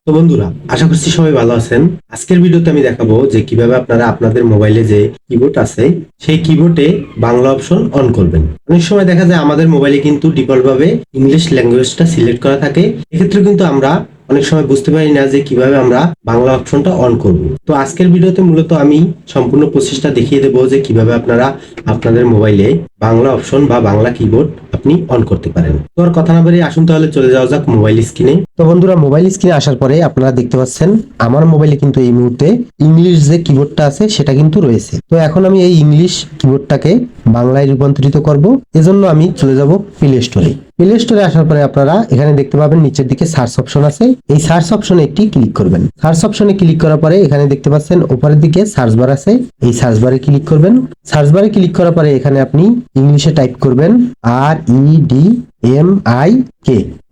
তো বন্ধুরা, আশা করছি সবাই ভালো আছেন। আজকের ভিডিওতে আমি দেখাবো যে কিভাবে আপনারা আপনাদের মোবাইলে যে কিবোর্ড আছে সেই কিবোর্ডে বাংলা অপশন অন করবেন। অনেক সময় দেখা যায় আমাদের মোবাইলে কিন্তু ডিফল্ট ভাবে ইংলিশ ল্যাঙ্গুয়েজটা সিলেক্ট করা থাকে। এক্ষেত্রে কিন্তু আমরা অনেক সময় বুঝতে পারি না যে কিভাবে আমরা বাংলা অপশনটা অন করব। তো আজকের ভিডিওতে মূলত আমি সম্পূর্ণ প্রসেসটা দেখিয়ে দেবো যে কিভাবে আপনারা আপনাদের মোবাইলে বাংলা অপশন বা বাংলা কিবোর্ড আপনি অন করতে পারেন। তো আর কথা না বাড়িয়ে আসুন তাহলে চলে যাওয়া যাক মোবাইল স্ক্রিনে। তো বন্ধুরা, মোবাইল স্ক্রিনে আসার পরে আপনারা দেখতে পাচ্ছেন আমার মোবাইলে কিন্তু এই মুহূর্তে ইংলিশ যে কিবোর্ডটা আছে সেটা কিন্তু রয়েছে। তো এখন আমি এই ইংলিশ কিবোর্ডটাকে বাংলায় রূপান্তরিত করব। এজন্য আমি চলে যাব প্লে স্টোরে। প্লে স্টোরে আসার পরে আপনারা এখানে দেখতে পাবেন নিচের দিকে সার্চ অপশন আছে। এই সার্চ অপশনে একটি ক্লিক করবেন। সার্চ অপশনে ক্লিক করার পরে এখানে দেখতে পাচ্ছেন উপরের দিকে সার্চ বার আছে। এই সার্চ বারে ক্লিক করবেন। সার্চ বারে ক্লিক করার পরে এখানে আপনি ইংলিশে টাইপ করবেন REDMIK,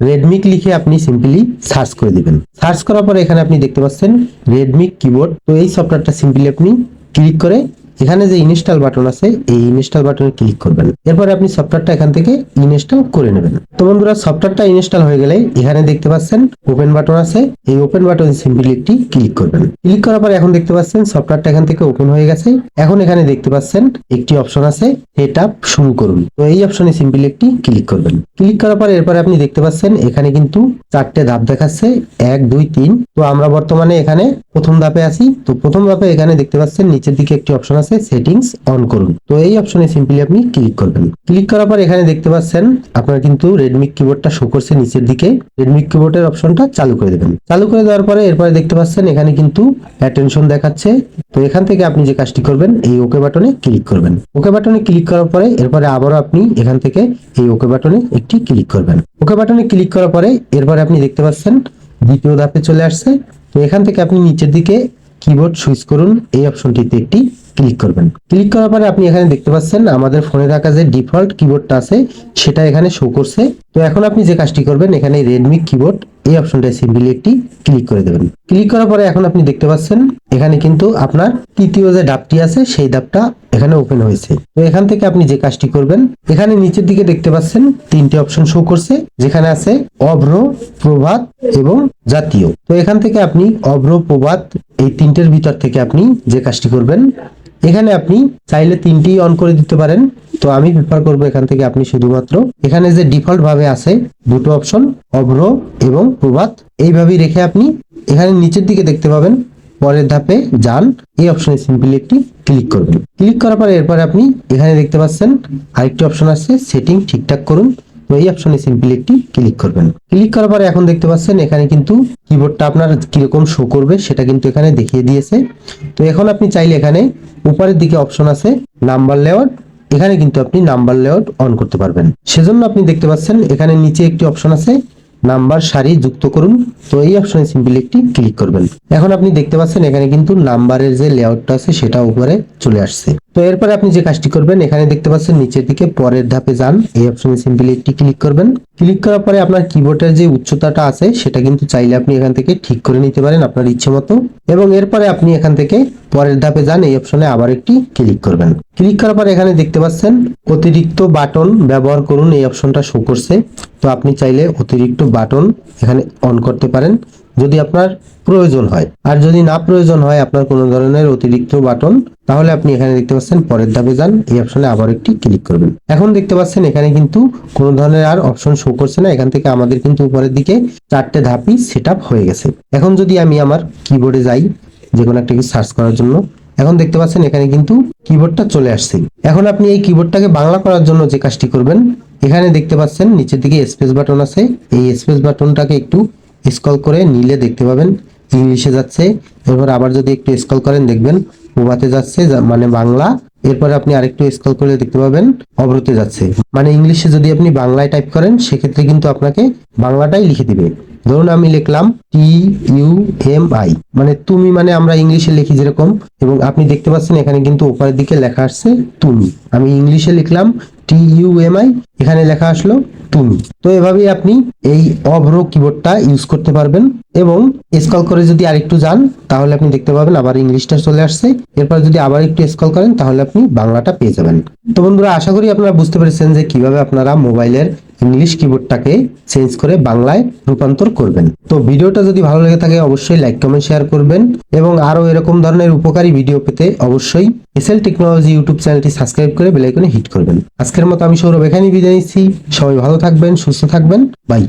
রেডমিক লিখে আপনি সিম্পলি সার্চ করে দিবেন। সার্চ করার পরে এখানে আপনি দেখতে পাচ্ছেন রেডমিক কিবোর্ড। তো এই সফটওয়্যারটা সিম্পলি আপনি ক্লিক করে এখানে যে ইনস্টল বাটন আছে এই ইনস্টল বাটনে ক্লিক করবেন। এরপরে আপনি সফটওয়্যারটা এখান থেকে ইনস্টল করে নেবেন। তো বন্ধুরা, সফটওয়্যারটা ইনস্টল হয়ে গেলে এখানে দেখতে পাচ্ছেন ওপেন বাটন আছে। এই ওপেন বাটনে সিম্পলি একটি ক্লিক করবেন। ক্লিক করার পরে এখন দেখতে পাচ্ছেন সফটওয়্যারটা এখান থেকে ওপেন হয়ে গেছে। এখন এখানে দেখতে পাচ্ছেন একটি অপশন আছে সেটআপ শুরু করুন। তো এই অপশনে সিম্পলি একটি ক্লিক করবেন। ক্লিক করার পরে এরপরে আপনি দেখতে পাচ্ছেন এখানে কিন্তু চারটে ধাপ দেখাচ্ছে, 1 2 3। তো আমরা বর্তমানে এখানে প্রথম ধাপে আছি। তো প্রথম ধাপে এখানে দেখতে পাচ্ছেন নিচের দিকে একটি অপশন আছে সেটিংস অন করুন। তো এই অপশনে সিম্পলি আপনি ক্লিক করবেন। ক্লিক করার পর এখানে দেখতে পাচ্ছেন আপনার কিন্তু রেডমি কিবোর্ডটা শো করছে নিচের দিকে। রেডমি কিবোর্ডের অপশনটা চালু করে দেবেন। চালু করে দেওয়ার পরে এরপরে দেখতে পাচ্ছেন এখানে কিন্তু অ্যাটেনশন দেখাচ্ছে। তো এখান থেকে আপনি যে কাজটি করবেন এই ওকে বাটনে ক্লিক করবেন। ওকে বাটনে ক্লিক করার পরে এরপরে আবারও আপনি এখান থেকে এই ওকে বাটনে একটি ক্লিক করবেন। ওকে বাটনে ক্লিক করার পরে এরপরে আপনি দেখতে পাচ্ছেন দ্বিতীয় ধাপে চলে আসছে। তো এখান থেকে আপনি নিচের দিকে কিবোর্ড সুইচ করুন এই অপশনটিতে একটি ক্লিক করবেন। ক্লিক করার পরে আপনি এখানে দেখতে পাচ্ছেন আমাদের ফোনে থাকা যে ডিফল্ট কিবোর্ডটা আছে সেটা এখানে শো করছে। তো এখন আপনি যে কাজটি করবেন এখানে রেডমি কিবোর্ড এই অপশনটায় সিম্পলি একটি ক্লিক করে দেবেন। ক্লিক করার পরে এখন আপনি দেখতে পাচ্ছেন এখানে কিন্তু আপনার তৃতীয় যে ধাপটি আছে সেই ধাপটা এখানে ওপেন হয়েছে। তো এখান থেকে আপনি যে কাজটি করবেন এখানে নিচের দিকে দেখতে পাচ্ছেন তিনটি অপশন শো করছে, যেখানে আছে অভ্র, প্রভাত এবং জাতীয়। তো এখান থেকে আপনি অভ্র, প্রভাত এই তিনটের ভিতর থেকে আপনি যে কাজটি করবেন এখানে আপনি চাইলে তিনটি অন করে দিতে পারেন। তো আমি প্রেফার করব এখান থেকে আপনি শুধুমাত্র এখানে যে ডিফল্ট ভাবে আছে দুটো অপশন অভ্র এবং প্রভাত এইভাবেই রেখে আপনি এখানে নিচের দিকে দেখতে পাবেন পরের ধাপে যান এই অপশনে সিম্পলি একটি ক্লিক করবেন। ক্লিক করার পরে এরপরে আপনি এখানে দেখতে পাচ্ছেন আরেকটি অপশন আছে সেটিং ঠিকঠাক করুন। তো এই অপশনে সিম্পলি একটি ক্লিক করবেন। ক্লিক করার পরে এখন দেখতে পাচ্ছেন এখানে কিন্তু কিবোর্ডটা আপনার কিরকম শো করবে সেটা কিন্তু এখানে দেখিয়ে দিয়েছে। তো এখন আপনি চাইলে এখানে উপরের দিকে অপশন আছে নাম্বার লেআউট, এখানে কিন্তু আপনি নাম্বার লেআউট অন করতে পারবেন। সেজন্য আপনি দেখতে পাচ্ছেন এখানে নিচে একটি অপশন আছে নাম্বার সারি যুক্ত করুন। তো এই অপশনে সিম্পলি একটি ক্লিক করবেন। এখন আপনি দেখতে পাচ্ছেন এখানে কিন্তু নাম্বারের যে লেআউটটা আছে সেটা উপরে চলে আসছে। তো এরপরে আপনি যে কাজটি করবেন এখানে দেখতে পাচ্ছেন নিচের দিকে পরের ধাপে যান এই অপশনে সিম্পলি একটি ক্লিক করবেন। ক্লিক করার পরে আপনার কিবোর্ডের যে উচ্চতাটা আছে সেটা কিন্তু চাইলে আপনি এখান থেকে ঠিক করে নিতে পারেন আপনার ইচ্ছে মতো। এবং এরপরে আপনি এখান থেকে পরের ধাপে যান এই অপশনে আবার একটি ক্লিক করবেন। ক্লিক করার পরে এখানে দেখতে পাচ্ছেন অতিরিক্ত বাটন ব্যবহার করুন এই অপশনটা শো করছে। তো আপনি চাইলে অতিরিক্ত বাটন এখানে অন করতে পারেন যদি আপনার প্রয়োজন হয়। আর যদি না প্রয়োজন হয় আপনার কোনো ধরনের অতিরিক্ত বাটন, তাহলে আপনি এখানে দেখতে পাচ্ছেন পরের ধাপে যান এই অপশনে আবার একটি ক্লিক করবেন। এখন দেখতে পাচ্ছেন এখানে কিন্তু কোনো ধরনের আর অপশন শো করছে না। এখান থেকে আমাদের কিন্তু উপরের দিকে চারটে ধাপই সেটআপ হয়ে গেছে। এখন যদি আমি আমার কিবোর্ডে যাই যে কোনো একটা কিছু সার্চ করার জন্য, এখন দেখতে পাচ্ছেন এখানে কিন্তু কিবোর্ডটা চলে আসছে। এখন আপনি এই কিবোর্ডটাকে বাংলা করার জন্য যে কাজটি করবেন এখানে দেখতে পাচ্ছেন নিচের দিকে স্পেস বাটন আছে। এই স্পেস বাটনটাকে একটু স্ক্রল করে নিলে দেখতে পাবেন ইংলিশে যাচ্ছে। এরপর আবার যদি একটু স্ক্রল করেন দেখবেন প্রভাতে যাচ্ছে মানে বাংলা। এরপরে আপনি আরেকটু স্ক্রল করলে দেখতে পাবেন অভ্রতে যাচ্ছে মানে ইংলিশে। যদি আপনি বাংলায় টাইপ করেন সেক্ষেত্রে কিন্তু আপনাকে বাংলাটাই লিখে দিবে। ধরুন আমি লিখলাম TUMI মানে তুমি, মানে আমরা ইংলিশে লিখি যেরকম। এবং আপনি দেখতে পাচ্ছেন এখানে কিন্তু উপরের দিকে লেখা আসছে তুমি। আমি ইংলিশে লিখলাম TUMI, এখানে লেখা আসলো তুমি। তো এভাবেই আপনি এই অভ্র কিবোর্ডটা ইউজ করতে পারবেন। এবং স্ক্রল করে যদি আরেকটু যান তাহলে আপনি দেখতে পাবেন আবার ইংলিশটা চলে আসছে। এরপর যদি আবার একটু স্ক্রল করেন তাহলে আপনি বাংলাটা পেয়ে যাবেন। তো বন্ধুরা, আশা করি আপনারা বুঝতে পেরেছেন যে কিভাবে আপনারা মোবাইলের ইংলিশ কিবোর্ডটাকে চেঞ্জ করে বাংলায় রূপান্তর করবেন। তো ভিডিওটা যদি ভালো লেগে থাকে অবশ্যই লাইক কমেন্ট শেয়ার করবেন এবং আরো এরকম ধরনের উপকারী ভিডিও পেতে অবশ্যই এসএল টেকনোলজি ইউটিউব চ্যানেলটি সাবস্ক্রাইব করে বেল আইকনে হিট করবেন। আজকের মতো আমি সৌরভ এখানেই বিদায় নিচ্ছি। সবাই ভালো থাকবেন, সুস্থ থাকবেন, বাই।